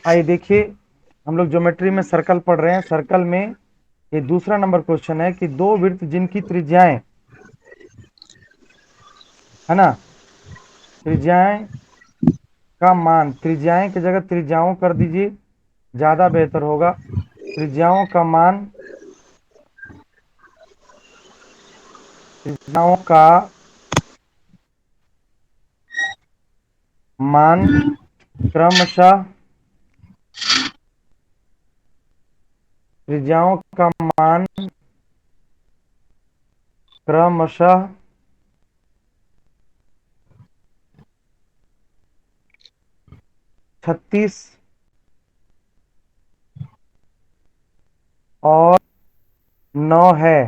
आइए देखिए, हम लोग ज्योमेट्री में सर्कल पढ़ रहे हैं। सर्कल में ये दूसरा नंबर क्वेश्चन है कि दो वृत्त जिनकी त्रिज्याएं, है ना, त्रिज्याएं का मान, त्रिज्याएं की जगह त्रिज्याओं कर दीजिए, ज्यादा बेहतर होगा। त्रिज्याओं का मान, त्रिज्याओं का मान क्रमशः, त्रिज्याओं का मान क्रमशः 36 और 9 है।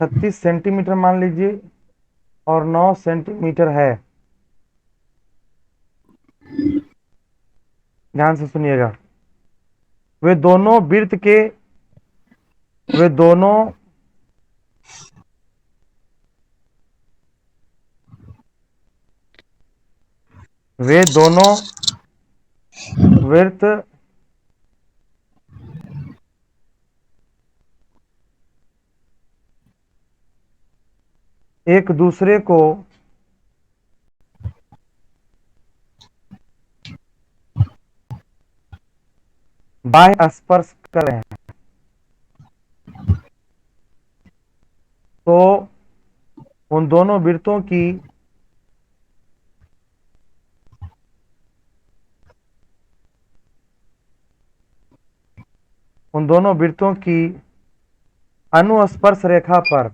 36 सेंटीमीटर मान लीजिए और 9 सेंटीमीटर है। ध्यान से सुनिएगा। वे दोनों वृत्त के, वे दोनों वे दोनों वृत्त एक दूसरे को बाह्य स्पर्श कर रहे हैं। तो उन दोनों वृत्तों की उन दोनों वृत्तों की अनुस्पर्श रेखा पर,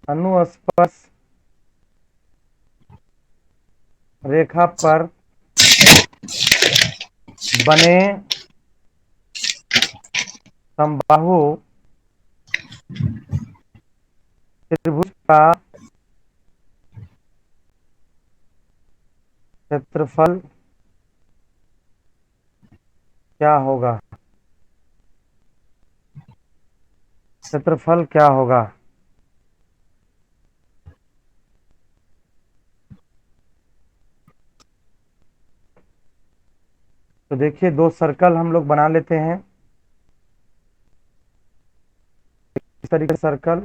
अनुस्पर्श रेखा पर बने समबाहु त्रिभुज का क्षेत्रफल क्या होगा? क्षेत्रफल क्या होगा? तो देखिए, दो सर्कल हम लोग बना लेते हैं। इस तरीके से सर्कल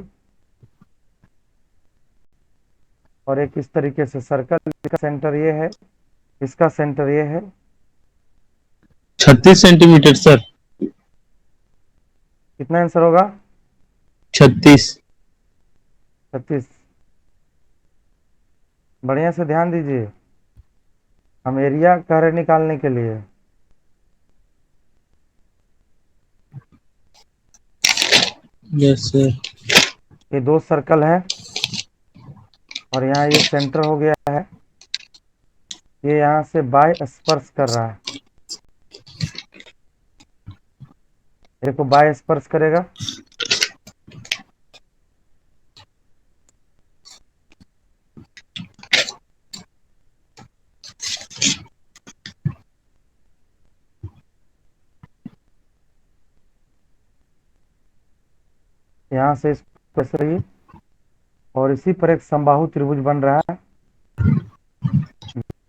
और एक इस तरीके से सर्कल। इसका सेंटर ये है, इसका सेंटर ये है। 36 सेंटीमीटर सर। कितना आंसर होगा? 36। 36। बढ़िया से ध्यान दीजिए, हम एरिया कह रहे निकालने के लिए। Yes sir. ये दो सर्कल है और यहाँ ये सेंटर हो गया है। ये यहाँ से बाय स्पर्श कर रहा है। देखो, बाय स्पर्श करेगा। यहाँ से इसको ऐसे रहिए और इसी पर एक समबाहु त्रिभुज बन रहा है।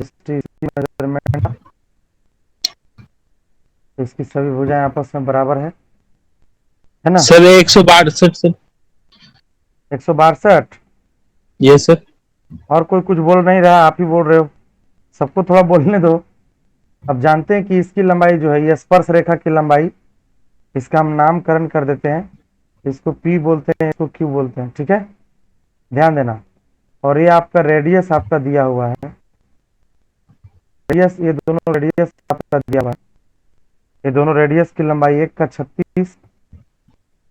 मेजरमेंट, इसकी सभी भुजाएं आपस में बराबर है ना? Sir 162 sir. 162। ये सर। और कोई कुछ बोल नहीं रहा, आप ही बोल रहे हो। सबको थोड़ा बोलने दो। अब जानते हैं कि इसकी लंबाई जो है, ये स्पर्श रेखा की लंबाई, इसका हम नामकरण कर देते हैं। इसको P बोलते हैं, इसको Q बोलते हैं। ठीक है, ध्यान देना। और ये आपका रेडियस आपका दिया हुआ है। रेडियस, ये दोनों रेडियस आपका दिया हुआ है। ये दोनों रेडियस की लंबाई, एक का 36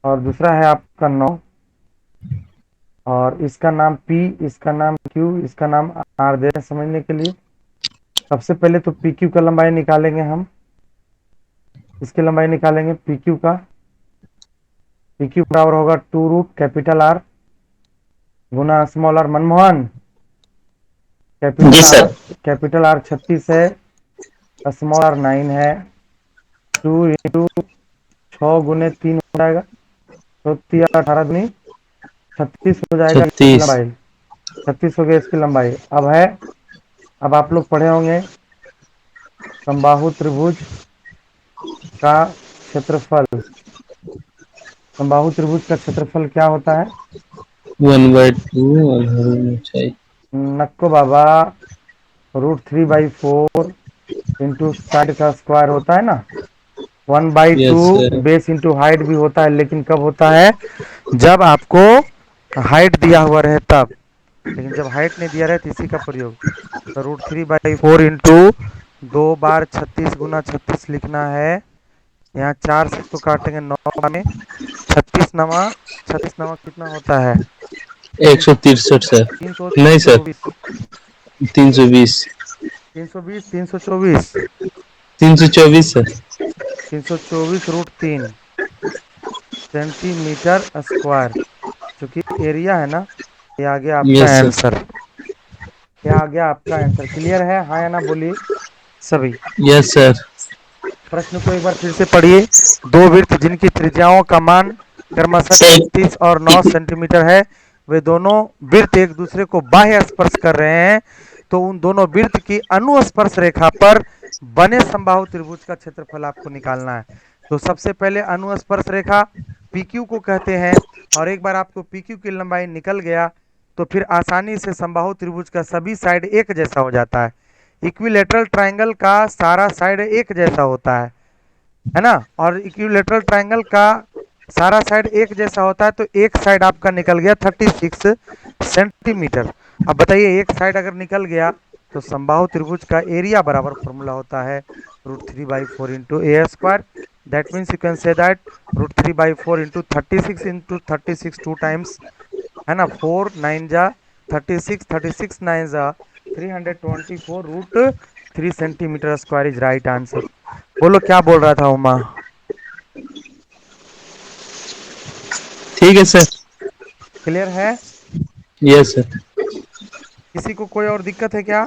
और दूसरा है आपका 9। और इसका नाम P, इसका नाम Q, इसका नाम R दे समझने के लिए। सबसे पहले तो PQ का लंबाई निकालेंगे हम। इसकी लंबाई निकालेंगे PQ का। PQ बराबर होगा 2 रूट कैपिटल R गुना स्मॉल r। मनमोहन, जी सर। कैपिटल R 36 है, स्मॉल r 9 है। 2 इंटू 6 गुने 3 हो जाएगा, तो 18 दूनी 36 हो जाएगा इसकी 36। लंबाई। 36 हो गया इसकी लंबाई। अब है अब आप लोग पढ़े होंगे समबाहु त्रिभुज का क्षेत्रफल। समबाहु त्रिभुज का क्षेत्रफल क्या होता है? 1/2 और ऊंचाई। नक्को बाबा, √3/4 इंटू साइड का स्क्वायर होता है ना। 1/2 yes sir. Base into height भी होता है, लेकिन कब होता है? जब आपको हाइट दिया हुआ रहे तब। लेकिन जब हाइट नहीं दिया रहे तो इसी का प्रयोग। तो √3/4 इंटू 2 बार 36 गुना 36 लिखना है। यहाँ 4 से तो काटेंगे, 9 में 36 नवा, 36 नवा कितना होता है? तीन 163 सर। तीन सौ नहीं सर, चौबीस 320। 320 324 324 सर। 324 √3 centimetre square. चूंकि एरिया है ना, ये आ गया आपका यस सर। आंसर। क्या आ गया आपका आंसर? क्लियर है, हाँ या ना बोलिए सभी। Yes sir. प्रश्न को एक बार फिर से पढ़िए। दो वृत्त जिनकी त्रिज्याओं का मान क्रमशः सर 33 और 9 सेंटीमीटर है, वे दोनों वृत्त एक दूसरे को बाह्य स्पर्श कर रहे हैं, तो उन दोनों वृत्त की अनुस्पर्श रेखा पर बने समबाहु त्रिभुज का क्षेत्रफल आपको निकालना है। तो सबसे पहले अनुस्पर्श रेखा PQ को कहते हैं, और एक बार आपको PQ की लंबाई निकल गया तो फिर आसानी से समबाहु त्रिभुज का सभी साइड एक जैसा हो जाता है। इक्विलेटरल ट्रायंगल का सारा साइड एक जैसा होता है ना। और इक्विलेटरल ट्रायंगल का सारा साइड एक जैसा होता है, तो एक साइड आपका निकल गया 36 सेंटीमीटर। अब बताइए, एक साइड अगर निकल गया तो समबाहु त्रिभुज का एरिया बराबर फॉर्मूला होता है √3/4 into A²। That means you can say that √3/4 into 36 into 36 two times, है ना। 4 9 जा 36, 36 9 जा 324 √3 centimetre square is right answer. बोलो क्या बोल रहा था उमा? ठीक है सर। क्लियर है? Yes sir. किसी को कोई और दिक्कत है क्या?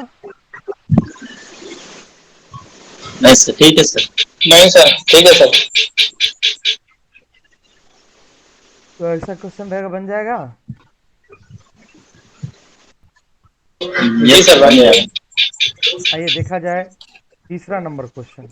नहीं सर, ठीक है सर। नहीं सर, ठीक है सर। तो ऐसा क्वेश्चन रहेगा, बन जाएगा। जी सर, बन जाएगा। आइए देखा जाए तीसरा नंबर क्वेश्चन।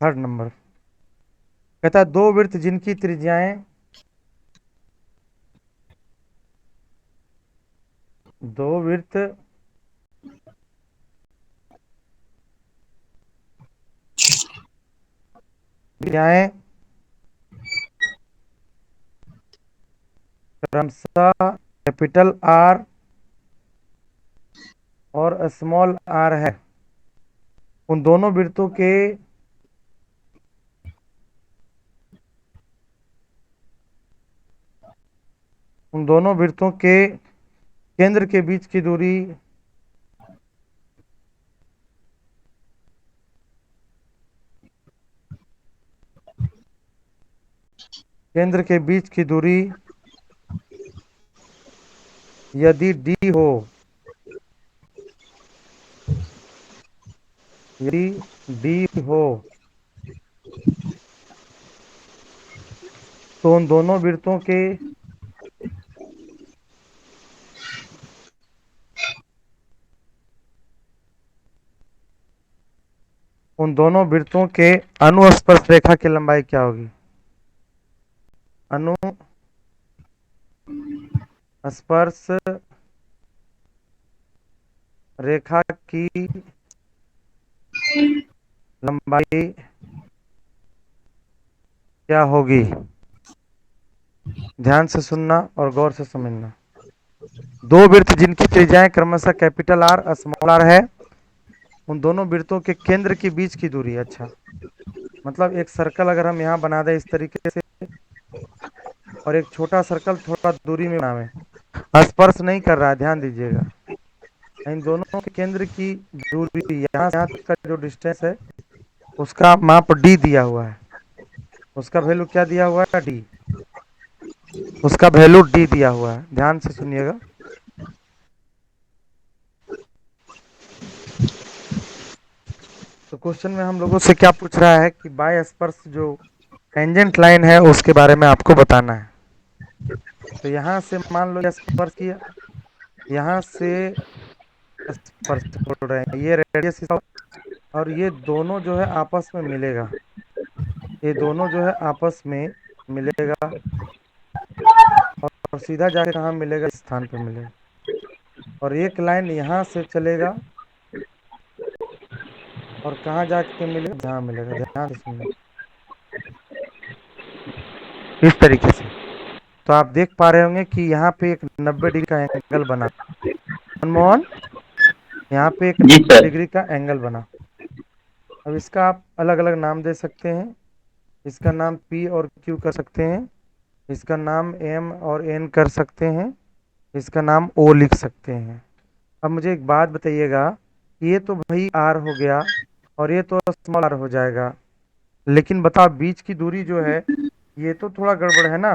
थर्ड नंबर कहता है दो वृत्त जिनकी त्रिज्याएं दो वृत्त त्रिज्याएं क्रमशः कैपिटल R और स्मॉल r है। उन दोनों वृत्तों के उन दोनों वृत्तों के केंद्र के बीच की दूरी केंद्र के बीच की दूरी यदि d हो, यदि d हो, तो उन दोनों वृत्तों के अनुस्पर्श रेखा की लंबाई क्या होगी? अनुस्पर्श रेखा की लंबाई क्या होगी? ध्यान से सुनना और गौर से समझना। दो वृत्त जिनकी त्रिज्याएं क्रमशः कैपिटल R स्मॉल r है, उन दोनों वृत्तों के केंद्र के बीच की दूरी। अच्छा, मतलब एक सर्कल अगर हम यहाँ बना दें इस तरीके से, और एक छोटा सर्कल थोड़ा दूरी में बनावे, स्पर्श नहीं कर रहा है, ध्यान दीजिएगा। इन दोनों के केंद्र की दूरी यहाँ से यहाँ तक का जो डिस्टेंस है उसका माप डी दिया हुआ है। उसका वैल्यू क्या दिया हुआ है? डी। उसका वैल्यू डी दिया हुआ है, ध्यान से सुनिएगा। तो क्वेश्चन में हम लोगों से क्या पूछ रहा है कि बाय स्पर्श जो टेंजेंट लाइन है उसके बारे में आपको बताना है। तो यहाँ से मान लो स्पर्श किया, यहाँ से स्पर्श छोड़ रहे हैं, ये रेडियस और ये दोनों जो है आपस में मिलेगा। ये दोनों जो है आपस में मिलेगा और सीधा जाके कहाँ मिलेगा? इस स्थान पे मिलेगा। और एक लाइन यहाँ से चलेगा और कहाँ जाके मिलेगा? जहाँ मिलेगा, ध्यान से सुनिए इस तरीके से। तो आप देख पा रहे होंगे कि यहाँ पे एक 90 डिग्री का एंगल बना। मनमोहन, यहाँ पे एक जी 90 सर। डिग्री का एंगल बना। अब इसका आप अलग अलग नाम दे सकते हैं। इसका नाम P और Q कर सकते हैं, इसका नाम M और N कर सकते हैं, इसका नाम O लिख सकते हैं। अब मुझे एक बात बताइएगा, ये तो भाई R हो गया और ये तो स्मॉल r हो जाएगा, लेकिन बताओ बीच की दूरी जो है ये तो थोड़ा गड़बड़ है ना।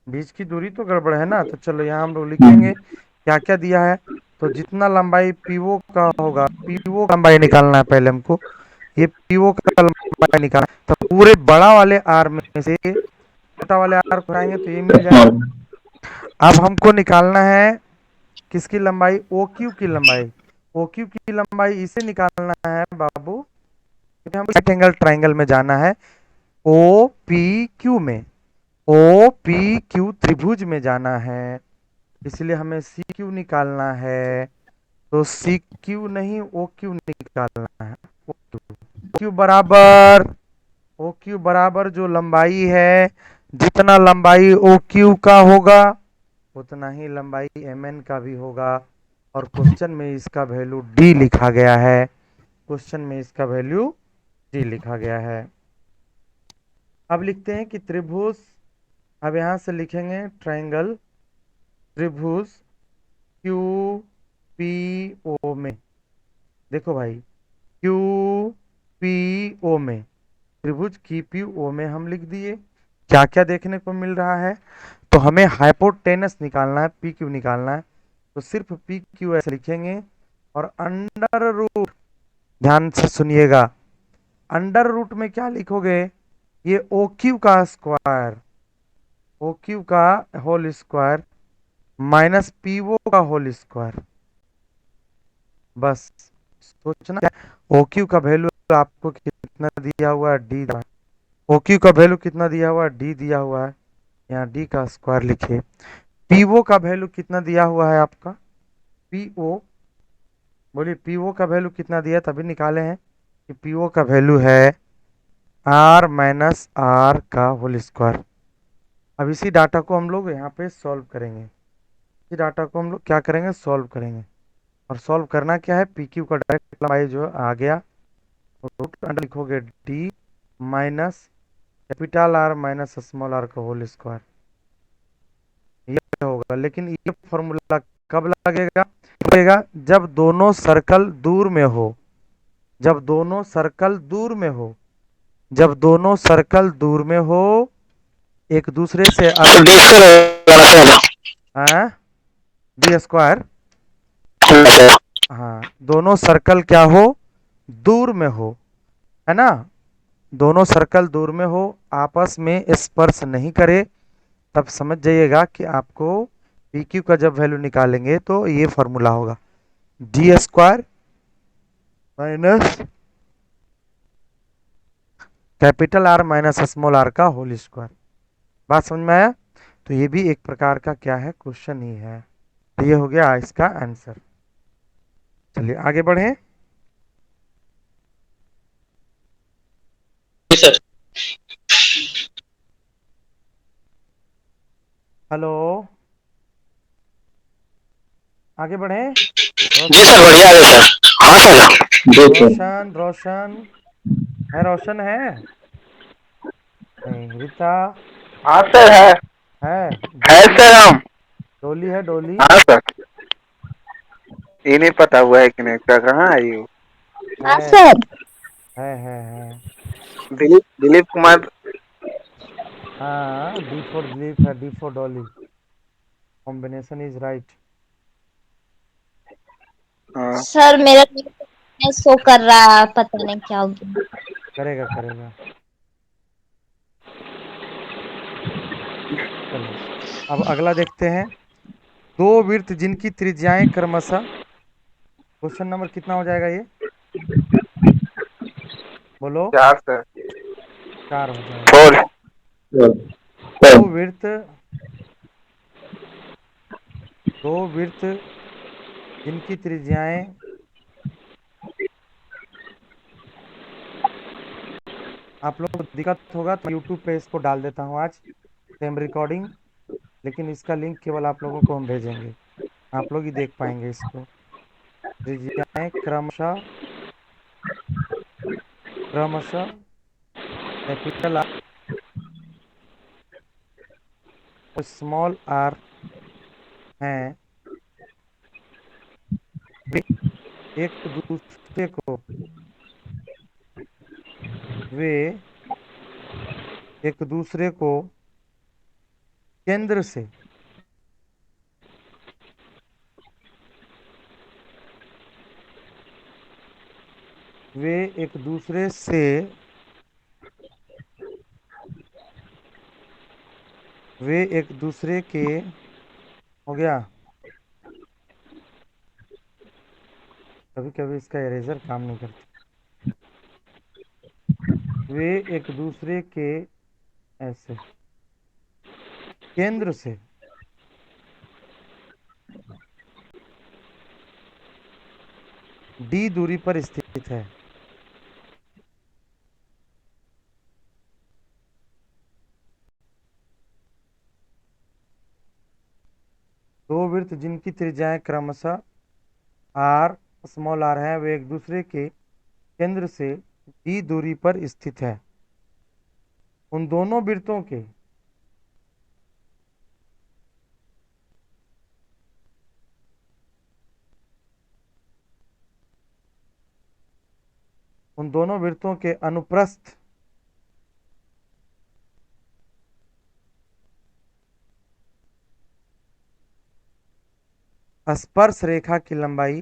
बीच की दूरी तो गड़बड़ है ना। तो चलो यहाँ हम लोग लिखेंगे क्या क्या दिया है। तो जितना लंबाई पीओ का होगा, पीओ का लंबाई निकालना है पहले हमको। ये पीओ का लंबाई निकालना है, तो पूरे बड़ा वाले आर में से छोटा वाले आर को हटाएंगे तो ये मिल जाएगा। अब हमको निकालना है किसकी लंबाई? ओ क्यू की लंबाई। ओ क्यू की लंबाई इसे निकालना है बाबू, क्योंकि हम राइट एंगल ट्राइंगल में जाना है। ओ पी क्यू में, ओ पी क्यू त्रिभुज में जाना है, इसलिए हमें सी क्यू निकालना है। तो सी क्यू नहीं, ओ क्यू निकालना है। ओ क्यू बराबर, ओ क्यू बराबर जो लंबाई है, जितना लंबाई ओ क्यू का होगा उतना ही लंबाई एम एन का भी होगा। और क्वेश्चन में इसका वैल्यू डी लिखा गया है। क्वेश्चन में इसका वैल्यू डी लिखा गया है। अब लिखते हैं कि त्रिभुज, अब यहां से लिखेंगे ट्राइंगल त्रिभुज क्यू पी ओ में। देखो भाई, क्यू पी ओ में, त्रिभुज की पी ओ में हम लिख दिए। क्या क्या देखने को मिल रहा है? तो हमें हाइपोटेनस निकालना है, पी क्यू निकालना है। तो सिर्फ पी क्यू ऐसे लिखेंगे और अंडर रूट, ध्यान से सुनिएगा, अंडर रूट में क्या लिखोगे? ये ओ क्यू का स्क्वायर, ओ क्यू का whole square minus P O का होल स्क्वायर। बस सोचना क्या, ओ क्यू का वैल्यू आपको कितना दिया हुआ है? डी। ओ क्यू का वैल्यू कितना दिया हुआ है? डी दिया हुआ है। यहाँ डी का स्क्वायर लिखिए। पीओ का वैल्यू कितना दिया हुआ है आपका? पीओ, बोलिए पीओ का वैल्यू कितना दिया तभी निकाले हैं कि पीओ का वैल्यू है आर माइनस आर का होल स्क्वायर। अब इसी डाटा को हम लोग यहाँ पे सॉल्व करेंगे। इसी डाटा को हम लोग क्या करेंगे? सॉल्व करेंगे। और सॉल्व करना क्या है? पी क्यू का डायरेक्ट लंबाई जो आ गया, रूट अंडर लिखोगे D minus capital R minus small R का होल स्क्वायर, ये होगा। लेकिन ये फॉर्मूला कब लगेगा? लगेगा जब दोनों सर्कल दूर में हो, जब दोनों सर्कल दूर में हो, जब दोनों सर्कल दूर में हो, एक दूसरे से डी स्क्वायर, हाँ दोनों सर्कल क्या हो? दूर में हो, है ना। दोनों सर्कल दूर में हो, आपस में स्पर्श नहीं करे, तब समझ जाइएगा कि आपको पी क्यू का जब वैल्यू निकालेंगे तो ये फॉर्मूला होगा D square minus capital R minus small R का होल स्क्वायर। बात समझ में आया? तो ये भी एक प्रकार का क्या है? क्वेश्चन ही है। तो ये हो गया इसका आंसर। चलिए आगे बढ़े। जी सर। हेलो, आगे बढ़े। जी सर, रोशन, बढ़िया है सर। हाँ सर। जी सर। रोशन, रोशन है, रोशन है नहीं, रीता हाँ सर, है। है, है ज्योति सर हम। डोली है डोली। हाँ सर, ये नहीं पता हुआ है कि नहीं, क्या कहाँ आई हो? हाँ है सर। है। दिलीप कुमार। हाँ, डी फॉर दिलीप है, D for Dolly. Combination is right. हाँ, सर मेरा शो कर रहा है, पता नहीं क्या हो गया। करेगा करेगा। चलो, अब अगला देखते हैं। दो वृत्त जिनकी त्रिज्याएं क्रमशः, क्वेश्चन नंबर कितना हो जाएगा ये, बोलो। 4 सर। 4 हो जाएगा। 4। दो वृत्त, दो वृत्त जिनकी त्रिज्याएं, आप लोग को दिक्कत होगा तो यूट्यूब पे इसको डाल देता हूँ आज, सेम रिकॉर्डिंग, लेकिन इसका लिंक केवल आप लोगों को हम भेजेंगे, आप लोग ही देख पाएंगे इसको। त्रिज्याएं क्रमशः, क्रमशः कैपिटल आर और स्मॉल आर हैं, वे एक दूसरे को, वे एक दूसरे को केंद्र से, वे एक दूसरे से, वे एक दूसरे के, हो गया। कभी कभी इसका इरेजर काम नहीं करता। वे एक दूसरे के, ऐसे, केंद्र से डी दूरी पर स्थित है। दो वृत्त जिनकी त्रिज्याएं क्रमशः आर, स्मॉल आर है, वे एक दूसरे के केंद्र से डी दूरी पर स्थित है। उन दोनों वृत्तों के, उन दोनों वृत्तों के अनुप्रस्थ, स्पर्श रेखा की लंबाई,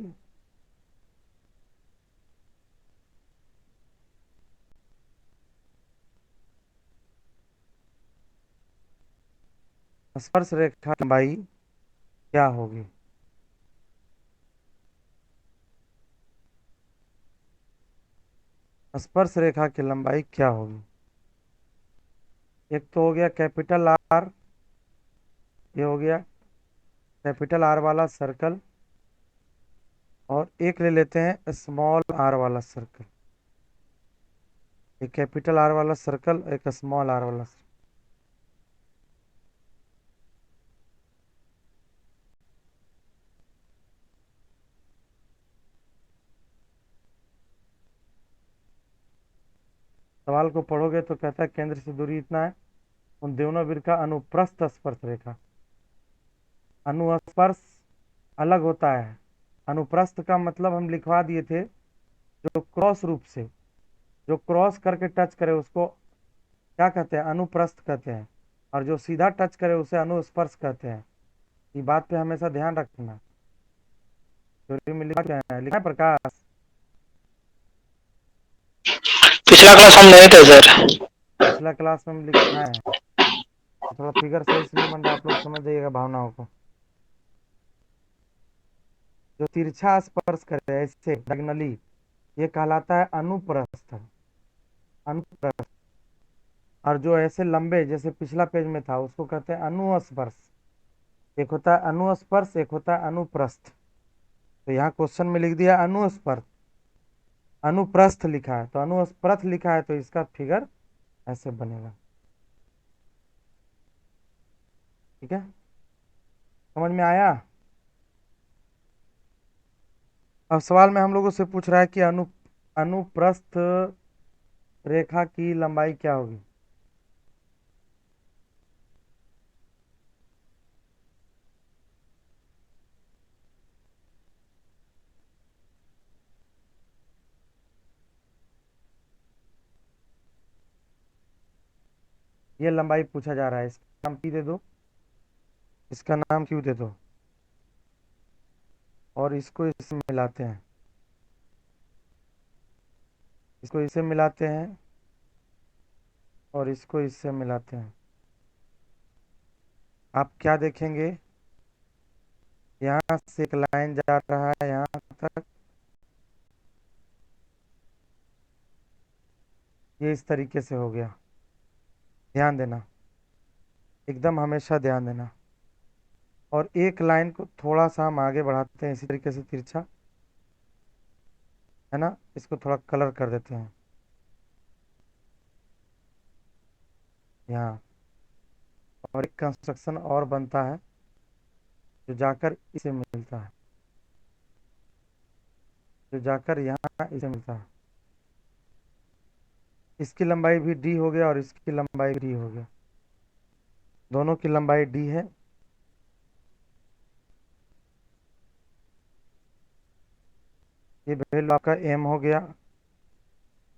स्पर्श रेखा की लंबाई क्या होगी। स्पर्श रेखा की लंबाई क्या होगी। एक तो हो गया कैपिटल आर, ये हो गया कैपिटल आर वाला सर्कल, और एक ले लेते हैं स्मॉल आर वाला सर्कल। एक कैपिटल आर वाला सर्कल, एक स्मॉल आर वाला सर्कल। सवाल को पढ़ोगे तो कहता है केंद्र से दूरी इतना है, उन दोनों वृत्त का अनुप्रस्थ स्पर्श रेखा। अनुस्पर्श अलग होता है, अनुप्रस्थ का मतलब हम लिखवा दिए थे, जो क्रॉस रूप से, जो क्रॉस करके टच करे उसको क्या कहते हैं, अनुप्रस्थ कहते हैं, और जो सीधा टच करे उसे अनुस्पर्श कहते हैं। ये बात पे हमेशा ध्यान रखना। थ्योरी में लिखा है प्रकाश। पिछला क्लास हम नहीं थे सर। पिछला क्लास में हम लिखा है, थोड़ा फिगर सही से नहीं बन रहा, आप लोग समझ जाइएगा भावनाओं को। जो तिरछा स्पर्श करे ऐसे डायगोनली, ये कहलाता है अनुप्रस्थ, अनुप्रस्थ। और जो ऐसे लंबे जैसे पिछला पेज में था उसको कहते हैं अनुस्पर्श। एक होता है अनुस्पर्श, एक होता है अनुप्रस्थ। तो यहाँ क्वेश्चन में लिख दिया अनुस्पर्श, अनुप्रस्थ लिखा है, तो अनुस्पर्श लिखा है, तो इसका फिगर ऐसे बनेगा। ठीक है, समझ में आया। अब सवाल में हम लोगों से पूछ रहा है कि अनुप्रस्थ रेखा की लंबाई क्या होगी। ये लंबाई पूछा जा रहा है, इसका नाम पी दे दो, इसका नाम क्यू दे दो, और इसको इससे मिलाते हैं, इसको इससे मिलाते हैं, और इसको इससे मिलाते हैं। आप क्या देखेंगे, यहाँ से एक लाइन जा रहा है यहाँ तक, ये इस तरीके से हो गया। ध्यान देना, एकदम हमेशा ध्यान देना। और एक लाइन को थोड़ा सा हम आगे बढ़ाते हैं इसी तरीके से तिरछा, है ना, इसको थोड़ा कलर कर देते हैं यहाँ, और एक कंस्ट्रक्शन और बनता है जो जाकर इसे मिलता है, जो जाकर यहाँ इसे मिलता है। इसकी लंबाई भी डी हो गया और इसकी लंबाई डी हो गया, दोनों की लंबाई डी है। ये वैल्यू आपका एम हो गया,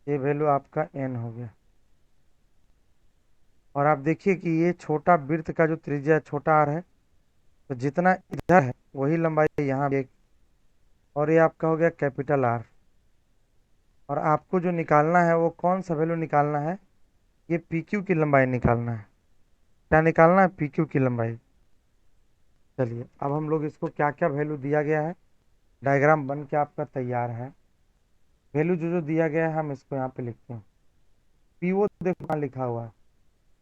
ये वैल्यू आपका एन हो गया। और आप देखिए कि ये छोटा वृत्त का जो त्रिज्या छोटा आर है, तो जितना इधर है वही लंबाई यहाँ भी, और ये आपका हो गया कैपिटल आर। और आपको जो निकालना है वो कौन सा वैल्यू निकालना है, ये पी क्यू की लंबाई निकालना है। क्या निकालना है, पी क्यू की लंबाई। चलिए अब हम लोग इसको क्या क्या वैल्यू दिया गया है, डायग्राम बन के आपका तैयार है। वैल्यू जो जो दिया गया है हम इसको यहाँ पे लिखते हैं। पी वो देखो कहाँ लिखा हुआ है,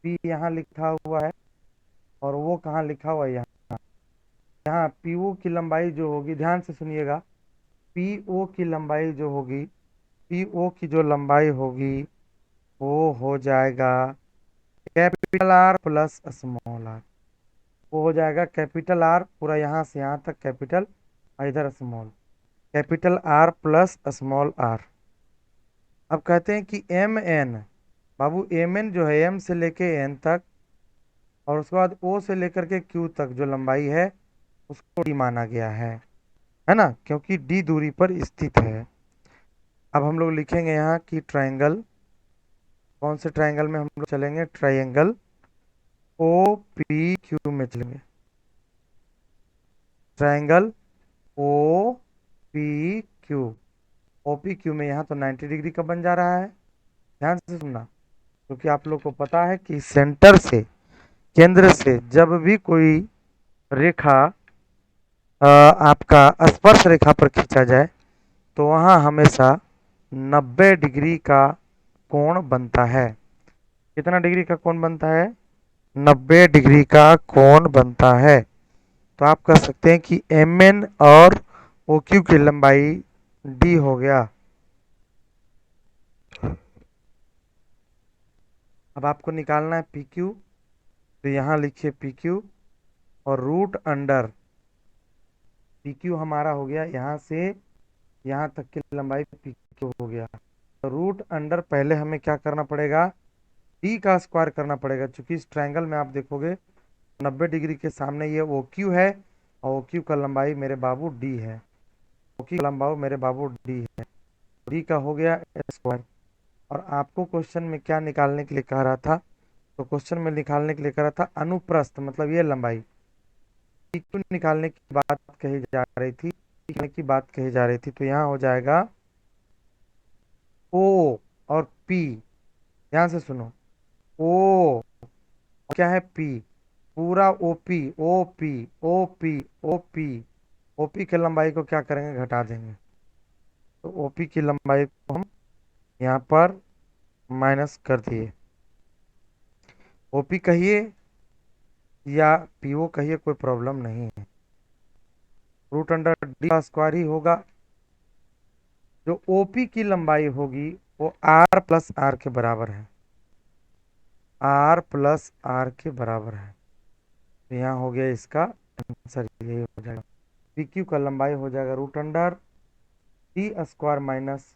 पी यहाँ लिखा हुआ है, और वो कहाँ लिखा हुआ है, यहाँ। यहाँ पी ओ की लंबाई जो होगी, ध्यान से सुनिएगा, पी ओ की लंबाई जो होगी, पी ओ की जो लंबाई होगी वो हो जाएगा capital R plus small R. वो हो जाएगा कैपिटल आर पूरा यहाँ से यहाँ तक कैपिटल, और इधर small, capital R plus small R. अब कहते हैं कि एम एन, बाबू एम एन जो है एम से लेके एन तक, और उसके बाद ओ से लेकर के क्यू तक जो लंबाई है उसको डी माना गया है ना, क्योंकि डी दूरी पर स्थित है। अब हम लोग लिखेंगे यहाँ कि ट्रायंगल, कौन से ट्रायंगल में हम लोग चलेंगे, ट्रायंगल ओ पी क्यू में चलेंगे। Triangle O P Q, O P Q में यहाँ तो 90 डिग्री का बन जा रहा है। ध्यान से सुनना, क्योंकि आप लोग को पता है कि सेंटर से, केंद्र से जब भी कोई रेखा आपका स्पर्श रेखा पर खींचा जाए तो वहाँ हमेशा 90 डिग्री का कोण बनता है। कितना डिग्री का कोण बनता है, 90 डिग्री का कोण बनता है। तो आप कह सकते हैं कि एम एन और ओ क्यू की लंबाई डी हो गया। अब आपको निकालना है पी क्यू, तो यहाँ लिखिए पी क्यू, और रूट अंडर पी क्यू हमारा हो गया यहाँ से यहाँ तक की लंबाई पी क्यू हो गया। तो रूट अंडर पहले हमें क्या करना पड़ेगा, डी का स्क्वायर करना पड़ेगा, क्योंकि इस ट्रायंगल में आप देखोगे 90 डिग्री के सामने ये ओ क्यू है, और ओ क्यू का लंबाई मेरे बाबू डी है, ओ क्यू का लंबाई मेरे बाबू डी है, डी का हो गया स्क्वायर। और आपको क्वेश्चन में क्या निकालने के लिए कह रहा था, तो क्वेश्चन में निकालने के लिए कह रहा था अनुप्रस्थ, मतलब ये लंबाई क्यों निकालने की बात कही जा रही थी, निकालने की बात कही जा रही थी। तो यहाँ हो जाएगा ओ और पी, ध्यान से सुनो, ओ क्या है पी, पूरा OP OP OP OP, OP की लंबाई को क्या करेंगे, घटा देंगे। तो ओपी की लंबाई को हम यहाँ पर माइनस कर दिए। ओपी कहिए या पीओ कहिए, कोई प्रॉब्लम नहीं है, रूट अंडर डी का स्क्वायर ही होगा। जो ओपी की लंबाई होगी वो आर प्लस आर के बराबर है, आर प्लस आर के बराबर है। तो यहाँ हो गया इसका आंसर, यही हो जाएगा, पी क्यू का लंबाई हो जाएगा root under D square minus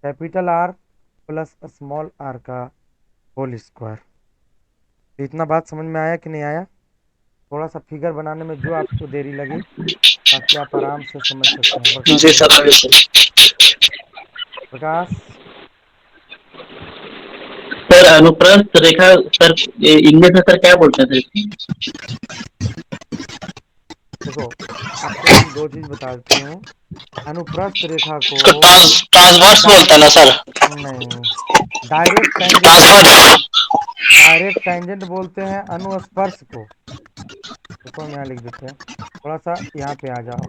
capital R plus small R का होल स्क्वायर। इतना बात समझ में आया कि नहीं आया, थोड़ा सा फिगर बनाने में जो आपको देरी लगी, ताकि आप आराम से समझ सकते हैं। प्रकाश जी बोलो। सर, आगे सर। प्रकाश, सर अनुप्रस्थ रेखा सर, इंग्लिश में सर क्या बोलते हैं सर? देखो, आपको हम दो चीज बता देती हूँ। अनुप्रस्थ रेखा को इसको ट्रांसवर्स बोलते हैं ना सर? नहीं, डायरेक्ट टेंजेंट बोलते हैं। ट्रांसवर्स। डायरेक्ट टेंजेंट बोलते हैं अनुस्पर्श को। देखो हम यहाँ लिख देते हैं, थोड़ा सा यहाँ पे आ जाओ।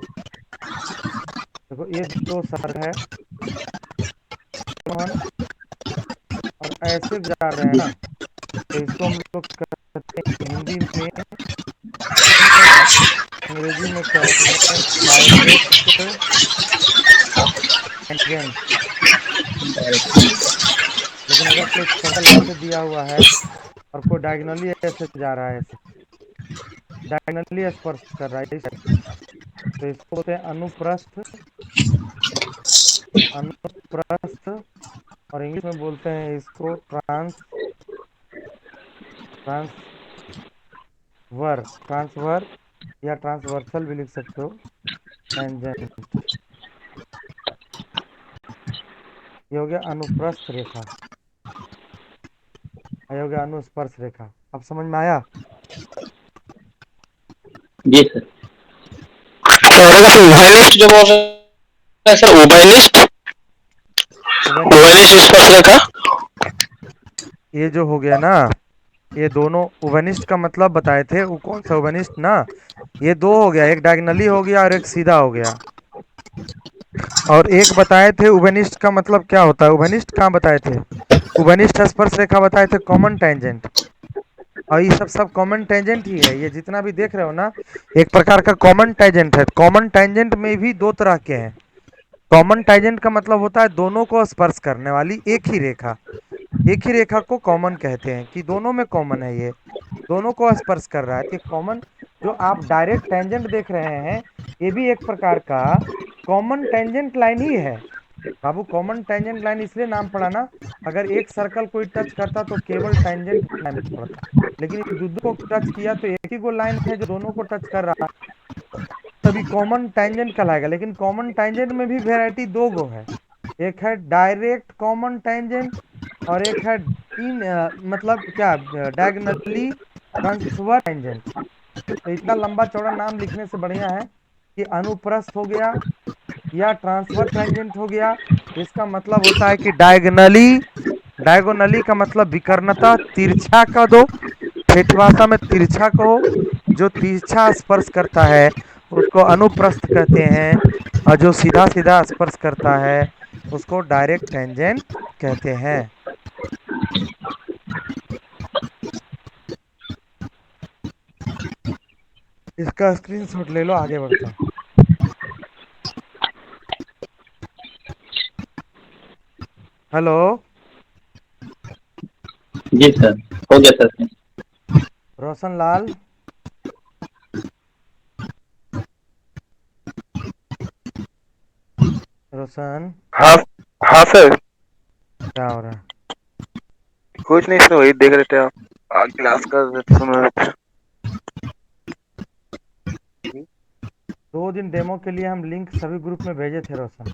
देखो ये दो सर्कल है, मोहन, और ऐसे जा रहे हैं ना, तो इसको हम लोग कहते हैं हिंदी में, अंग्रेजी में कहते हैं डायरेक्ट टेंजेंट। लेकिन अगर कोई सर्कल ऐसे दिया हुआ है और कोई डायगोनली ऐसे जा रहा है, ऐसे डायगोनली स्पर्श कर रहा है इस टाइप से, तो इसको बोलते हैं अनुप्रस्थ। अनुप्रस्थ, और इंग्लिश में बोलते हैं इसको ट्रांसवर। ट्रांसवर या ट्रांसवर्सल भी लिख सकते हो, टेंजेंट। ये हो गया अनुप्रस्थ रेखा, ये हो गया अनुस्पर्श रेखा। अब समझ में आया? जी सर। उभयनिष्ठ जो बोल रहे हैं सर, उभयनिष्ठ, उभयनिष्ठ उभयनिष्ठ स्पर्श रेखा। ये जो हो गया ना, ये दोनों उभयनिष्ठ का मतलब बताए थे, वो कौन सा उभयनिष्ठ ना, ये दो हो गया, एक डायगोनली हो गया और एक सीधा हो गया। और एक बताए थे उभयनिष्ठ का मतलब क्या होता है। उभयनिष्ठ कहाँ बताए थे? उभयनिष्ठ स्पर्श रेखा बताए थे कॉमन टेंजेंट। और ये सब कॉमन टेंजेंट ही है, ये जितना भी देख रहे हो ना, एक प्रकार का कॉमन टेंजेंट है। कॉमन टेंजेंट में भी दो तरह के हैं। कॉमन टेंजेंट का मतलब होता है दोनों को स्पर्श करने वाली एक ही रेखा। एक ही रेखा को कॉमन कहते हैं, कि दोनों में कॉमन है, ये दोनों को स्पर्श कर रहा है। तो कॉमन, जो आप डायरेक्ट टेंजेंट देख रहे हैं, ये भी एक प्रकार का कॉमन टेंजेंट लाइन ही है। बाबू, कॉमन टेंजेंट लाइन इसलिए नाम पड़ा ना, अगर एक सर्कल कोई टच करता तो केवल टेंजेंट लाइन पड़ता, लेकिन दो को टच किया तो एक ही को लाइन है जो दोनों को टच कर रहा, तभी कॉमन टेंजेंट कहलाएगा। लेकिन कॉमन टेंजेंट में भी वेराइटी दो गो है, एक है डायरेक्ट कॉमन टेंजेंट और एक है मतलब क्या, डायगोनली ट्रांसफर टेंजेंट। तो इतना लंबा चौड़ा नाम लिखने से बढ़िया है कि अनुप्रस्थ हो गया या ट्रांसफर टेंजेंट हो गया। इसका मतलब होता है कि डायगोनली, डायगोनली का मतलब विकर्णता, तिरछा का दो, ठेठ भाषा में तिरछा कहो। जो तिरछा स्पर्श करता है उसको अनुप्रस्थ कहते हैं, और जो सीधा सीधा स्पर्श करता है उसको डायरेक्ट टेंजेंट कहते हैं। इसका स्क्रीनशॉट ले लो, आगे बढ़ते हैं। हेलो जी सर, हो गया सर। रोशन लाल, रोशन, हाँ। हाँ सर। क्या हो रहा है? कुछ नहीं सर, वही देख रहे थे आप क्लास कर रहे थे, सुन रहे थे। 2 दिन डेमो के लिए हम लिंक सभी ग्रुप में भेजे थे रोशन,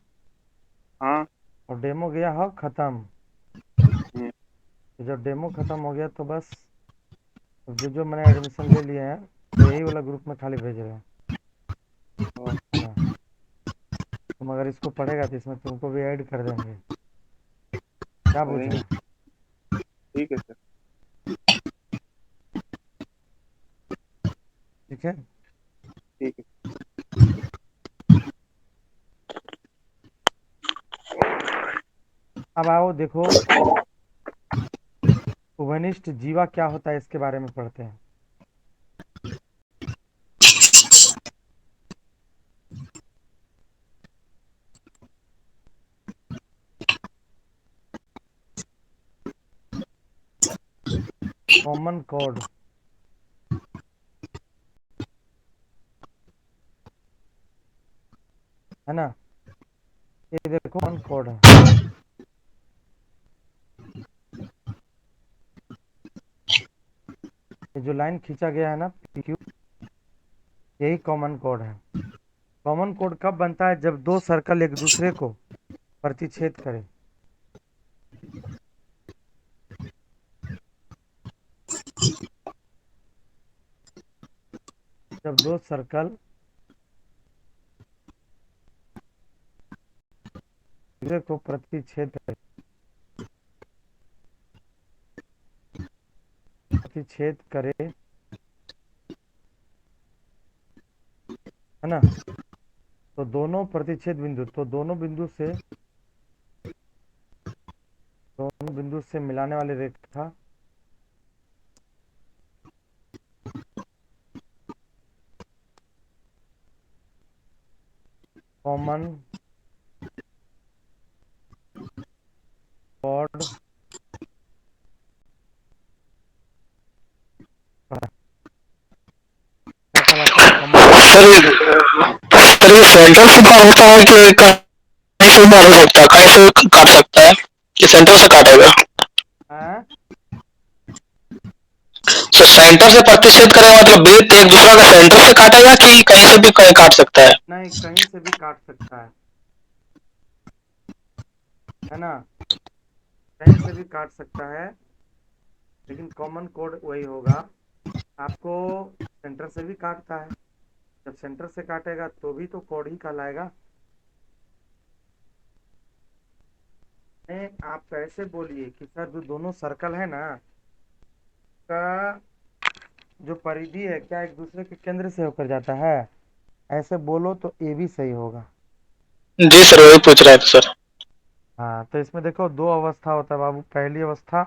हाँ। और डेमो गया हो खत्म। हम्म। तो जब डेमो खत्म हो गया तो बस, जो जो मैंने एडमिशन ले लिए हैं तो यही वाला ग्रुप में खाली भेज रहे हैं। हाँ, तुम अगर इसको पढ़ेगा तो इसमें तुमको भी ऐड कर देंगे। क्या पूछ रहे करेंगे। हैं? ठीक है सर। ठीक है। ठीक है। अब आओ देखो, उभयनिष्ठ जीवा क्या होता है इसके बारे में पढ़ते हैं। कॉमन कोड है ना, ये देखो कॉमन कोड है। ये जो लाइन खींचा गया है ना, PQ, यही कॉमन कोड है। कॉमन कोड कब बनता है? जब दो सर्कल एक दूसरे को प्रतिच्छेद करें। जब दो सर्कल दूसरे को प्रतिच्छेद करे, है ना, तो दोनों बिंदु से मिलाने वाली रेखा कॉमन कॉर्ड क्या कहलाता है? Common chord. सर ये सेंटर से बाहर होता है कि कहीं से बाहर हो सकता है, कहीं से काट सकता है कि सेंटर से काटेगा? हाँ, तो सेंटर से प्रतिच्छेद करेगा मतलब वृत्त एक दूसरा का सेंटर से काटेगा कि कहीं से भी कहीं काट सकता है? नहीं, कहीं से भी काट सकता है ना, कहीं से भी काट सकता है, लेकिन कॉमन कोड वही होगा। आपको सेंटर से भी काटता है, जब सेंटर से काटेगा तो भी तो कोड ही कहलाएगा। नहीं, आप कैसे बोलिए कि सर जो दोनों सर्कल है ना का जो परिधि है क्या एक दूसरे के केंद्र से होकर जाता है, ऐसे बोलो तो ये भी सही होगा। जी सर, वही पूछ रहा था सर। हाँ, तो इसमें देखो दो अवस्था होता है बाबू, पहली अवस्था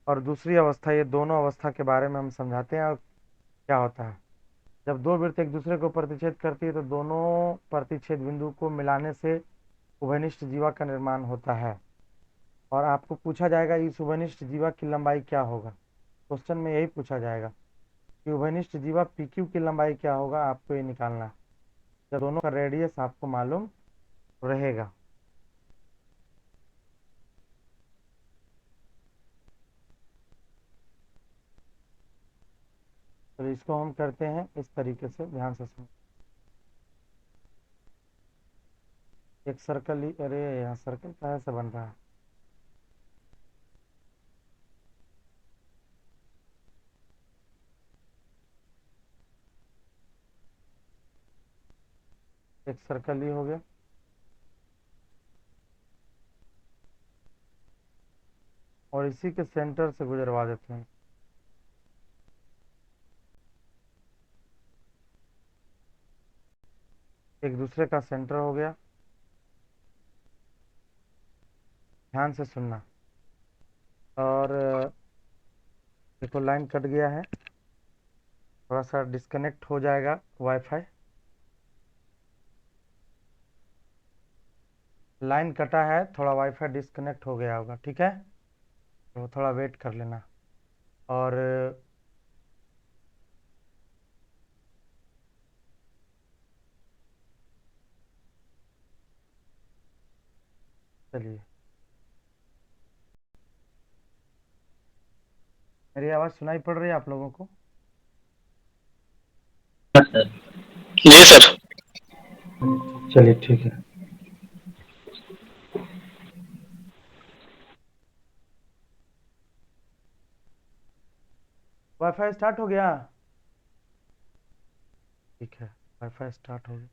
और दूसरी अवस्था, ये दोनों अवस्था के बारे में हम समझाते हैं और क्या होता है। जब दो वृत्त एक दूसरे को प्रतिच्छेद करती है तो दोनों प्रतिच्छेद बिंदु को मिलाने से उभयनिष्ठ जीवा का निर्माण होता है, और आपको पूछा जाएगा इस उभयनिष्ठ जीवा की लंबाई क्या होगा। क्वेश्चन में यही पूछा जाएगा कि उभयनिष्ठ जीवा पी क्यू की लंबाई क्या होगा, आपको ये निकालना है जब दोनों का रेडियस आपको मालूम रहेगा। तो इसको हम करते हैं इस तरीके से, ध्यान से सुनो। एक सर्कल ही, अरे यहाँ सर्कल कहाँ से बन रहा है? एक सर्कल ही हो गया, और इसी के सेंटर से गुजरवा देते हैं। एक दूसरे का सेंटर हो गया, ध्यान से सुनना। और देखो लाइन कट गया है, थोड़ा सा डिस्कनेक्ट हो जाएगा वाईफाई। लाइन कटा है, थोड़ा वाईफाई डिस्कनेक्ट हो गया होगा, ठीक है, तो थोड़ा वेट कर लेना। और चलिए, मेरी आवाज़ सुनाई पड़ रही है आप लोगों को? जी सर। चलिए ठीक है। वाईफाई स्टार्ट हो गया? ठीक है, वाईफाई स्टार्ट हो गया।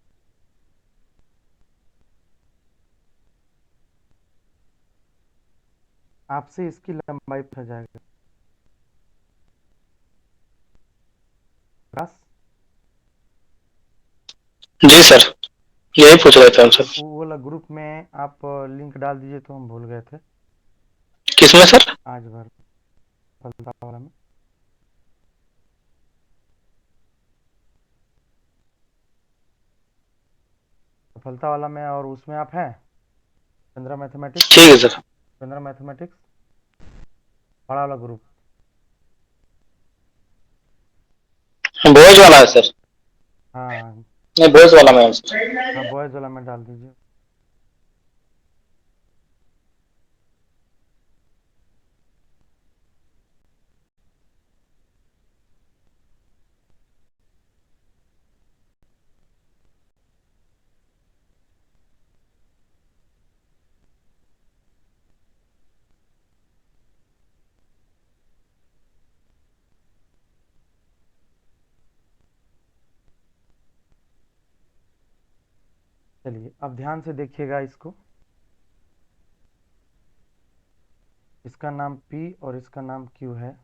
आपसे इसकी लंबाई पूछा जाएगा। बस जी सर, यही पूछ रहे थे हम सर। वो वाला ग्रुप में आप लिंक डाल दीजिए, तो हम भूल गए थे किसमें सर? आज भर फलता वाला में। सफलता वाला में, और उसमें आप हैं चंद्रा मैथमेटिक्स, ठीक है सर। चंद्रा मैथमेटिक्स बड़ा वाला ग्रुप। बॉयज वाला है सर? हाँ नहीं, बॉयज वाला में है सर। हाँ, बॉयज वाला में डाल दीजिए। चलिए अब ध्यान से देखिएगा इसको, इसका नाम P और इसका नाम Q है।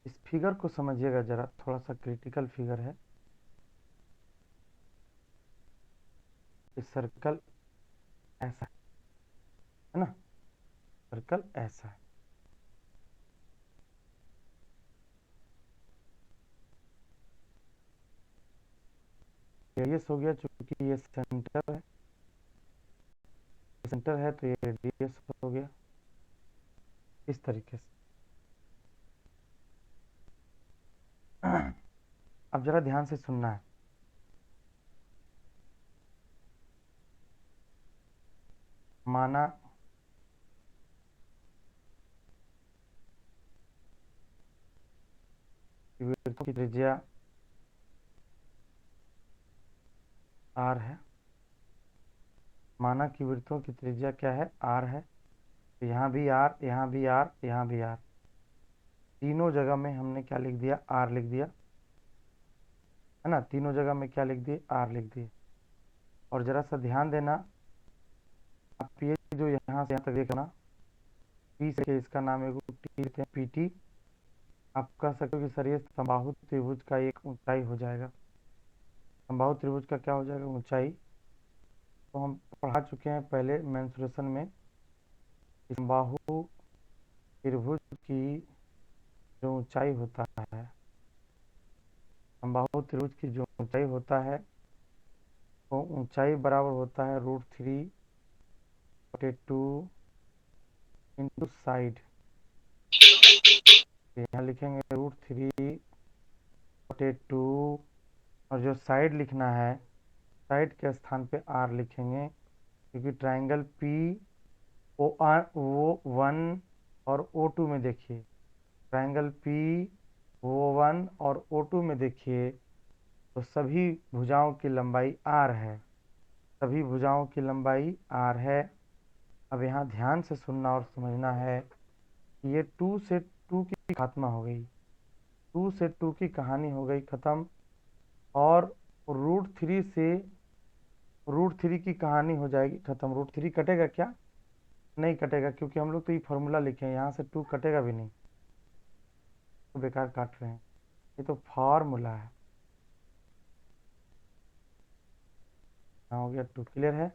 इस फिगर को समझिएगा जरा, थोड़ा सा क्रिटिकल फिगर है। इस सर्कल ऐसा है ना, सर्कल ऐसा है। रेडियस हो गया, चूंकि ये सेंटर है तो ये रेडियस हो गया इस तरीके से। अब जरा ध्यान से सुनना है। माना कि वृत्त की त्रिज्या r है, माना कि वृत्तों की त्रिज्या क्या है, r है। तो यहाँ भी r, यहाँ भी r, यहाँ भी r, तीनों जगह में हमने क्या लिख दिया, r लिख दिया, है ना। तीनों जगह में क्या लिख दिए, r लिख दिए। और जरा सा ध्यान देना, आप ये जो यहाँ से यहाँ तक देखना, पी से इसका नाम है टी लेते हैं, PT। आप कह सकते हो कि सर ये समबाहु त्रिभुज का एक ऊंचाई हो जाएगा। समबाहु त्रिभुज का क्या हो जाएगा, ऊंचाई। तो हम पढ़ा चुके हैं पहले मेंसुरेशन में, समबाहु त्रिभुज की जो ऊंचाई होता है, समबाहु त्रिभुज की जो ऊंचाई होता है, तो ऊंचाई बराबर होता है √3/2 इंटू साइड। यहाँ लिखेंगे √3/2, और जो साइड लिखना है, साइड के स्थान पे r लिखेंगे, क्योंकि ट्राइंगल PO1 और O2 में देखिए, ट्राइंगल PO1 और O2 में देखिए, तो सभी भुजाओं की लंबाई r है, सभी भुजाओं की लंबाई r है। अब यहाँ ध्यान से सुनना और समझना है कि ये 2 से 2 की खात्मा हो गई, 2 से 2 की कहानी हो गई खत्म, और √3 से √3 की कहानी हो जाएगी खत्म। √3 कटेगा क्या, नहीं कटेगा, क्योंकि हम लोग तो ये फॉर्मूला लिखे हैं, यहाँ से 2 कटेगा भी नहीं, तो बेकार काट रहे हैं, ये तो फार्मूला है। यहाँ हो गया 2, क्लियर है।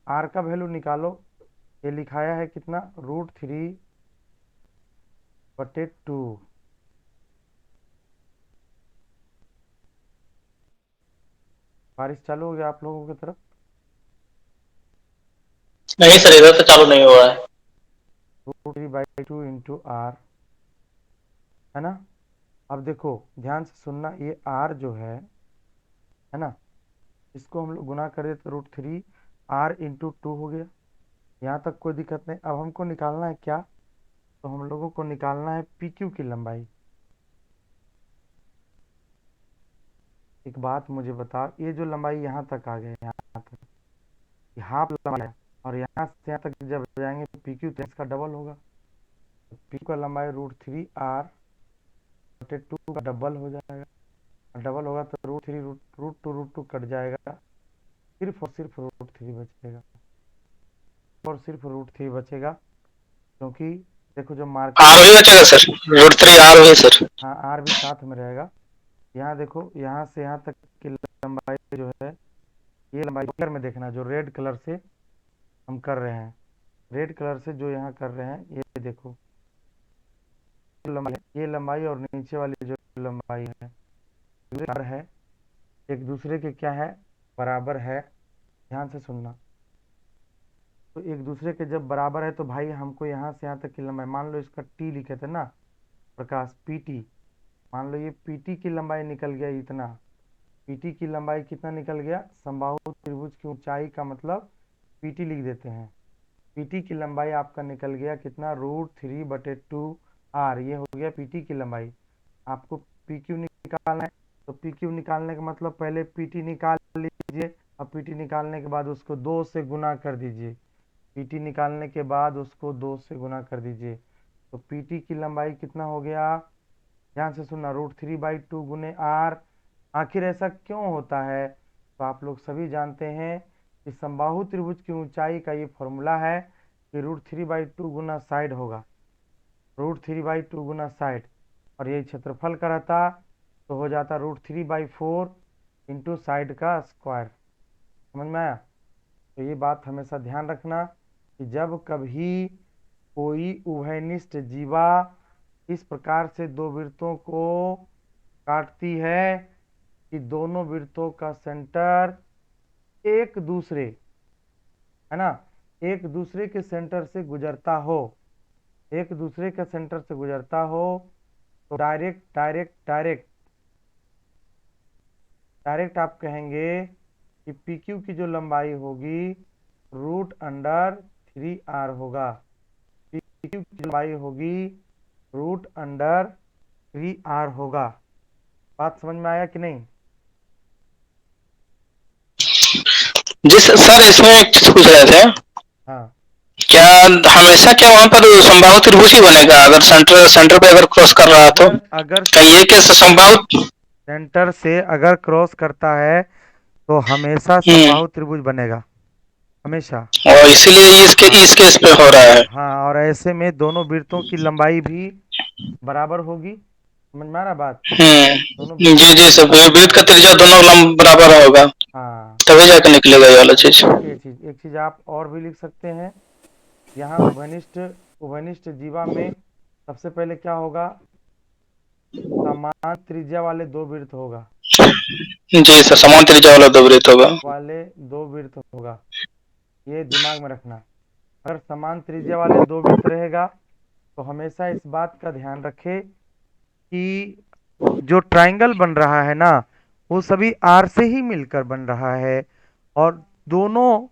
r का वैल्यू निकालो, ये लिखाया है कितना, √3/2। बारिश चालू हो गया आप लोगों की तरफ, नहीं सर, इधर तो चालू नहीं हुआ है। √3/2 इंटू r, है ना। अब देखो ध्यान से सुनना, ये r जो है ना, इसको हम लोग गुना कर दे तो √3r इंटू 2 हो गया। यहाँ तक कोई दिक्कत नहीं। अब हमको निकालना है क्या, तो हम लोगों को निकालना है PQ की लंबाई। एक बात मुझे बताओ, ये जो लंबाई यहाँ तक आ गया, यहाँ तक ये हाफ लंबाई है, और यहाँ से यहाँ तक जब जाएंगे PQ तो इसका डबल होगा। तो PQ का लंबाई √3r/2 का डबल हो जाएगा, डबल होगा तो √3 √2 कट जाएगा, सिर्फ और सिर्फ √3 बचेगा, और सिर्फ √3 बचेगा, क्योंकि देखो जो मार्कर, आर भी बचेगा सर, √3 आर भी सर। हाँ r भी साथ में रहेगा। यहाँ देखो, यहाँ से यहाँ तक की लंबाई जो है, ये लंबाई कलर में देखना, जो रेड कलर से हम कर रहे हैं, रेड कलर से जो यहाँ कर रहे हैं, ये देखो लंबाई, ये लंबाई और नीचे वाली जो लंबाई है एक दूसरे के क्या है, बराबर है। ध्यान से सुनना, तो एक दूसरे के जब बराबर है तो भाई हमको यहाँ से यहाँ तक की लंबाई, मान लो इसका T लिखे थे ना प्रकाश, PT, मान लो ये PT की लंबाई निकल गया इतना, PT की लंबाई कितना निकल गया, समबाहु त्रिभुज की ऊंचाई का मतलब PT लिख देते हैं, PT की लंबाई आपका निकल गया कितना, √3/2r, ये हो गया PT की लंबाई। आपको PQ निकालना है, तो PQ निकालने का मतलब पहले PT निकाल लीजिए, अब PT निकालने के बाद उसको 2 से गुना कर दीजिए, PT निकालने के बाद उसको 2 से गुना कर दीजिए, तो PT की लंबाई कितना हो गया, ध्यान से सुनना, √3/2 गुने r। आखिर ऐसा क्यों होता है, तो आप लोग सभी जानते हैं इस समबाहु त्रिभुज की ऊंचाई का ये फॉर्मूला है कि √3/2 गुना साइड होगा, √3/2 गुना साइड, और ये क्षेत्रफल का रहता तो हो जाता √3/4 इंटू साइड का स्क्वायर। समझ में आया? तो ये बात हमेशा ध्यान रखना कि जब कभी कोई उभयनिष्ठ जीवा इस प्रकार से दो वृत्तों को काटती है कि दोनों वृत्तों का सेंटर एक दूसरे, है ना, एक दूसरे के सेंटर से गुजरता हो, एक दूसरे के सेंटर से गुजरता हो, तो डायरेक्ट डायरेक्ट डायरेक्ट डायरेक्ट आप कहेंगे कि पी क्यू की जो लंबाई होगी √3r होगा, पी क्यू की लंबाई होगी √3r होगा। बात समझ में आया कि नहीं? जी सर, इसमें एक चीज पूछ रहे थे, हाँ, क्या हमेशा क्या वहां पर समबाहु त्रिभुज ही बनेगा? अगर सेंटर सेंटर पे अगर क्रॉस कर रहा तो अगर कहीं ये कैसे समबाहु? सेंटर से अगर क्रॉस करता है तो हमेशा हम्म, समबाहु त्रिभुज बनेगा, हमेशा। और इसीलिए इसके इस केस पे हो रहा है। हाँ, और ऐसे में दोनों वृत्तों की लंबाई भी बराबर होगी। समझ में आ रहा बात? दोनों वृत्तों जी की जी सर, लंबाई वृत्त का बराबर त्रिज्या होगी। दोनों बराबर होगा, हाँ, तभी जाके निकलेगा ये वाला और चीज। एक चीज आप और भी लिख सकते हैं। यहाँ उभयनिष्ठ उभयनिष्ठ जीवा में सबसे पहले क्या होगा? समान त्रिज्या वाले दो वृत्त होगा, जी सर, समान त्रिज्या वाला दो वृत्त होगा। वाले दो वृत्त होगा, ये दिमाग में रखना। अगर समान त्रिज्या वाले दो वृत्त रहेगा तो हमेशा इस बात का ध्यान रखें कि जो ट्रायंगल बन रहा है ना, वो सभी आर से ही मिलकर बन रहा है, और दोनों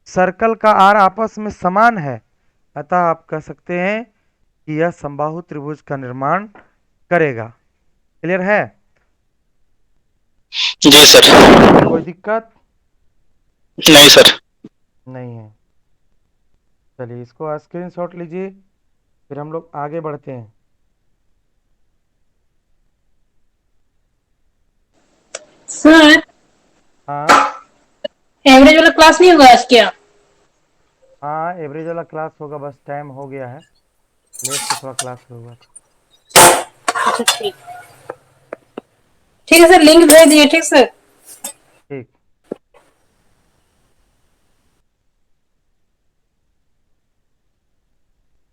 सर्कल का आर आपस में समान है। अतः आप कह सकते हैं कि यह समबाहु त्रिभुज का निर्माण करेगा। क्लियर है? जी सर। कोई दिक्कत नहीं सर। नहीं है? चलिए, इसको स्क्रीनशॉट लीजिए, फिर हम लोग आगे बढ़ते हैं। सर, हाँ एवरेज वाला क्लास नहीं होगा आज क्या? हाँ, एवरेज वाला क्लास होगा, बस टाइम हो गया है, लेट से थोड़ा क्लास शुरू हुआ था। अच्छा, ठीक। ठीक है सर, लिंक भेज दिए। ठीक सर। ठीक,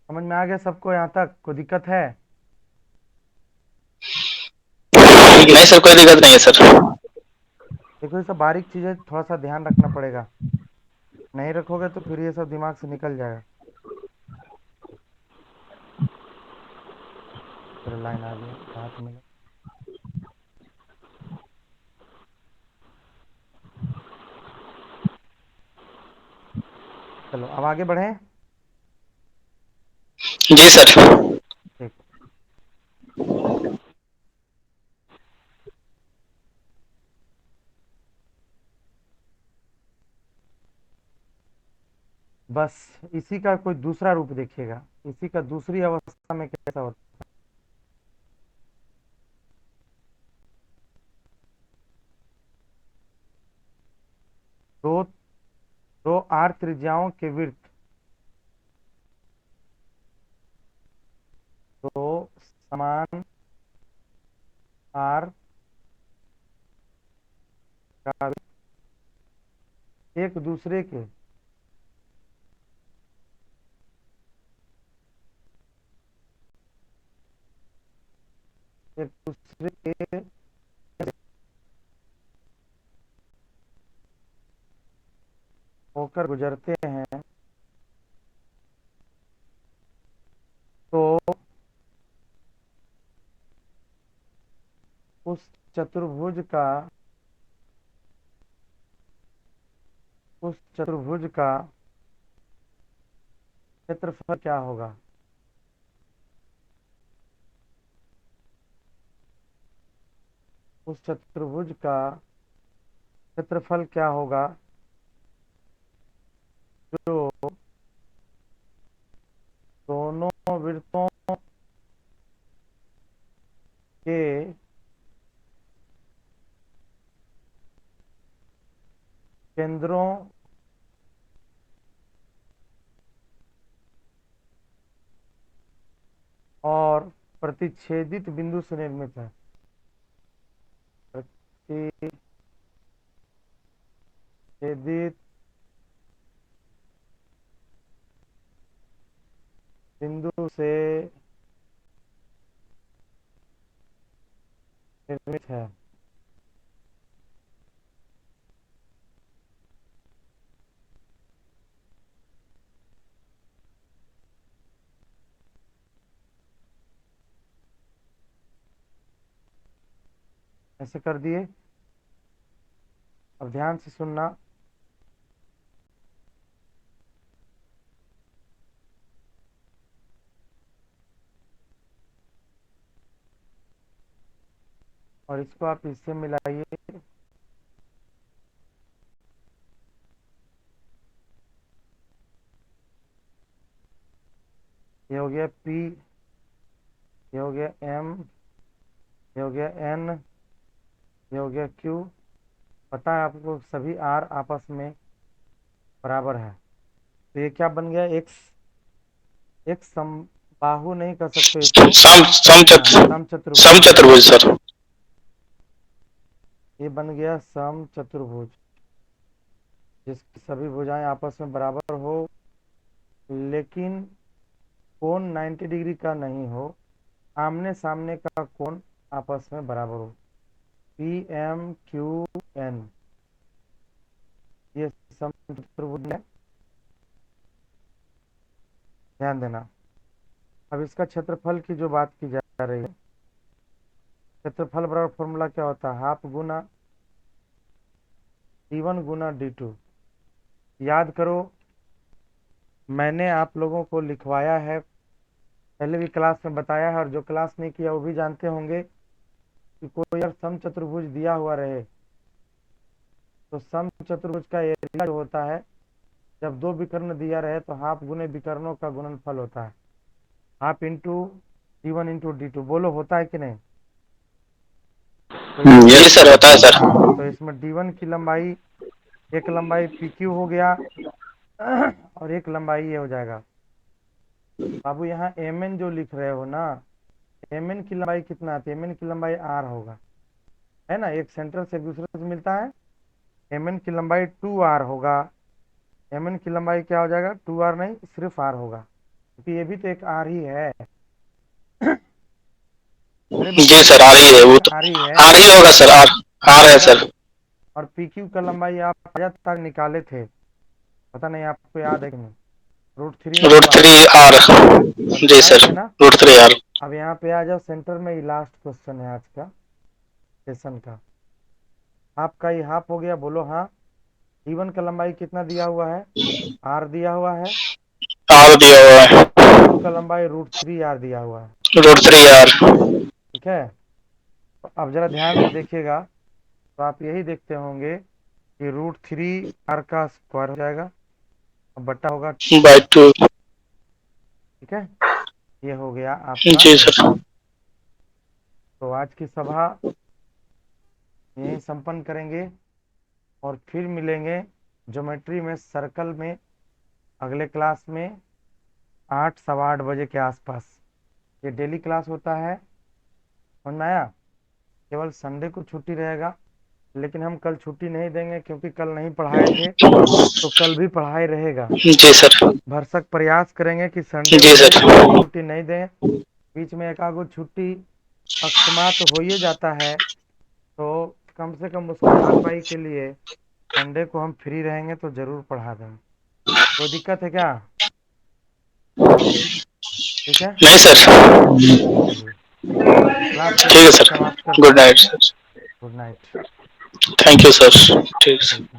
समझ में आ गया सबको? यहाँ तक कोई दिक्कत है? नहीं सर, कोई दिक्कत नहीं है सर। देखो, ये सब बारीक चीज़ें थोड़ा सा ध्यान रखना पड़ेगा, नहीं रखोगे तो फिर ये सब दिमाग से निकल जाएगा। चलो, लाइन आ गया, हाथ मिला। चलो, अब आगे बढ़ें। जी सर। ठीक, बस इसी का कोई दूसरा रूप देखिएगा, इसी का दूसरी अवस्था में कैसा होता है। दो दो आर त्रिज्याओं के वृत्त, दो समान आर का वृत्त एक दूसरे के एक दूसरे के होकर गुजरते हैं, तो उस चतुर्भुज का उस चतुर्भुज का क्षेत्रफल क्या होगा? उस चतुर्भुज का क्षेत्रफल क्या होगा जो दोनों वृत्तों के केंद्रों प्रतिच्छेदित बिंदु से निर्मित है। प्रतिच्छेदित बिंदु से निर्मित है। ऐसे कर दिए। अब ध्यान से सुनना। और इसको आप इससे मिलाइए। ये हो गया P, ये हो गया M, ये हो गया N, ये हो गया Q। पता है आपको सभी R आपस में बराबर है। तो ये क्या बन गया? एक समबाहु नहीं कर सकते इसको, समचतुर्भुज। समचतुर्भुज सर। ये बन गया समचतुर्भुज, जिसकी सभी भुजाएं आपस में बराबर हो, लेकिन कोण 90 डिग्री का नहीं हो, आमने सामने का कोण आपस में बराबर हो। पी एम क्यू एन, ये समचतुर्भुज है। ध्यान देना। अब इसका क्षेत्रफल की जो बात की जा रही है, क्षेत्रफल बराबर फॉर्मूला क्या होता है? हाफ गुना d1 गुना d2। याद करो, मैंने आप लोगों को लिखवाया है, पहले भी क्लास में बताया है, और जो क्लास नहीं किया वो भी जानते होंगे कि कोई अगर समचतुर्भुज दिया हुआ रहे तो समचतुर्भुज का एरिया जो होता है, जब दो विकर्ण दिया रहे तो हाफ गुने विकर्णों का गुणनफल होता है। Half into d1 into d2। बोलो, होता है कि नहीं? ये सर होता है सर। तो इसमें d1 की लंबाई, एक लंबाई PQ हो गया और एक लंबाई ये हो जाएगा। बाबू यहाँ mn जो लिख रहे हो ना, mn की लंबाई कितना आती है? mn की लंबाई r होगा, है ना? एक सेंटर से एक दूसरे से मिलता है। mn की लंबाई 2r होगा। mn की लंबाई क्या हो जाएगा? 2r नहीं, सिर्फ r होगा, क्योंकि ये भी तो एक r ही है। जी सर, आ रही है, वो तो आ रही है, आ रही होगा सर। आ रहा है सर। और PQ का लंबाई आप तक निकाले थे, पता नहीं आपको याद है कि नहीं? √3r। जी सर, √3r। अब यहाँ पे आ जाओ, सेंटर में ही लास्ट क्वेश्चन है आज का सेशन का। हाफ का ही हाफ हो गया, बोलो हाँ। d1 का लंबाई कितना दिया हुआ है? r दिया हुआ है। r दिया हुआ है। PQ का लंबाई √3r दिया हुआ है। √3r। ठीक है। तो अब जरा ध्यान से देखिएगा, तो आप यही देखते होंगे कि √3r का स्क्वायर हो जाएगा, अब बट्टा होगा बाय 2। ठीक है, ये हो गया आपका। जी सर। तो आज की सभा यहीं संपन्न करेंगे और फिर मिलेंगे ज्योमेट्री में सर्कल में अगले क्लास में 8 सवा 8 बजे के आसपास। ये डेली क्लास होता है, समझ में आया? केवल संडे को छुट्टी रहेगा, लेकिन हम कल छुट्टी नहीं देंगे, क्योंकि कल नहीं पढ़ाए थे, तो कल भी पढ़ाई रहेगा। जी सर। भरसक प्रयास करेंगे कि संडे जी सर। को छुट्टी नहीं दें। बीच में एक आगो छुट्टी अकस्मात हो ही जाता है, तो कम से कम उसकी भरपाई के लिए संडे को हम फ्री रहेंगे तो जरूर पढ़ा देंगे। कोई दिक्कत है क्या? ठीक है, नहीं सर। चलिए क्लास को ठीक है यहीं सर। समाप्त करते गुड हैं। Night sir. Good night. Thank you sir. ठीक है सर।